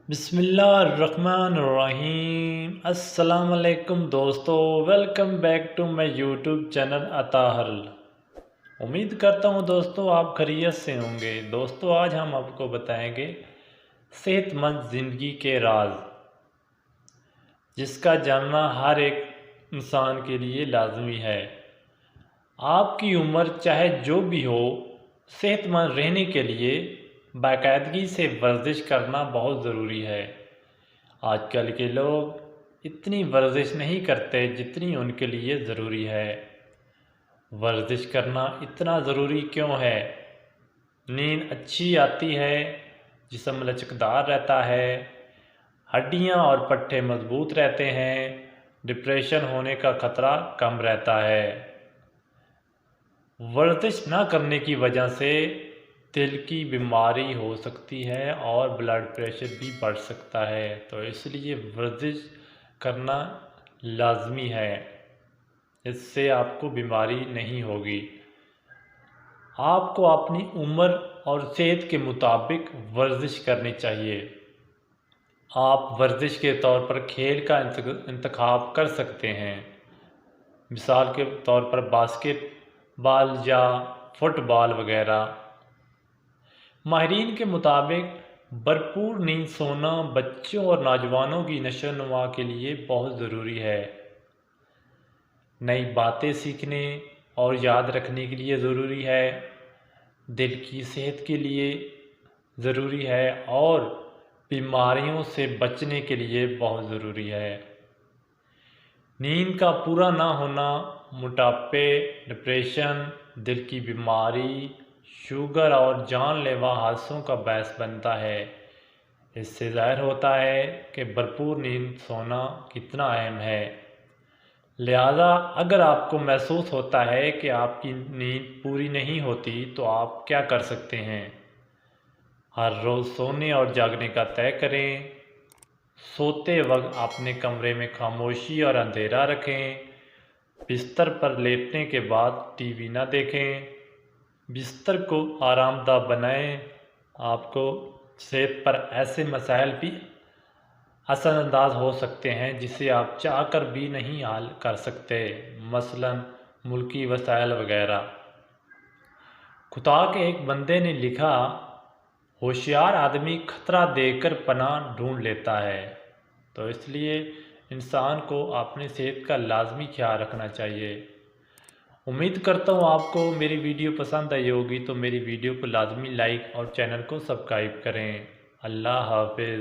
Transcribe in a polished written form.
बिस्मिल्लाहिर्रहमानिर्रहीम। अस्सलाम वालेकुम दोस्तों, welcome back to my YouTube channel अताहल। उम्मीद करता हूँ दोस्तों आप खैरियत से होंगे। दोस्तों आज हम आपको बताएंगे सेहतमंद ज़िंदगी के राज, जिसका जानना हर एक इंसान के लिए लाजमी है। आपकी उम्र चाहे जो भी हो, सेहतमंद रहने के लिए बाकायदगी से वर्जिश करना बहुत ज़रूरी है। आजकल के लोग इतनी वर्जिश नहीं करते जितनी उनके लिए ज़रूरी है। वर्जिश करना इतना ज़रूरी क्यों है? नींद अच्छी आती है, जिस्म लचकदार रहता है, हड्डियां और पट्टे मजबूत रहते हैं, डिप्रेशन होने का ख़तरा कम रहता है। वर्जिश ना करने की वजह से दिल की बीमारी हो सकती है और ब्लड प्रेशर भी बढ़ सकता है, तो इसलिए वर्जिश करना लाजमी है। इससे आपको बीमारी नहीं होगी। आपको अपनी उम्र और सेहत के मुताबिक वर्जिश करनी चाहिए। आप वर्जिश के तौर पर खेल का इंतखाब कर सकते हैं। मिसाल के तौर पर बास्केटबॉल या फुटबॉल वगैरह। माहिरीन के मुताबिक भरपूर नींद सोना बच्चों और नौजवानों की नशो नुमा के लिए बहुत ज़रूरी है। नई बातें सीखने और याद रखने के लिए ज़रूरी है, दिल की सेहत के लिए ज़रूरी है और बीमारियों से बचने के लिए बहुत ज़रूरी है। नींद का पूरा ना होना मोटापे, डिप्रेशन, दिल की बीमारी, शुगर और जानलेवा हादसों का बायस बनता है। इससे ज़ाहिर होता है कि भरपूर नींद सोना कितना अहम है। लिहाजा अगर आपको महसूस होता है कि आपकी नींद पूरी नहीं होती, तो आप क्या कर सकते हैं? हर रोज़ सोने और जागने का तय करें। सोते वक्त अपने कमरे में खामोशी और अंधेरा रखें। बिस्तर पर लेटने के बाद टीवी ना देखें। बिस्तर को आरामदाह बनाएं। आपको सेहत पर ऐसे मसाइल भी असरअंदाज हो सकते हैं जिसे आप चाहकर भी नहीं हल कर सकते, मसलन मुल्की वसाइल वगैरह। खुदा के एक बंदे ने लिखा, होशियार आदमी खतरा देखकर पनाह ढूंढ लेता है। तो इसलिए इंसान को अपनी सेहत का लाजमी ख्याल रखना चाहिए। उम्मीद करता हूँ आपको मेरी वीडियो पसंद आई होगी, तो मेरी वीडियो को लाजमी लाइक और चैनल को सब्सक्राइब करें। अल्लाह हाफिज़।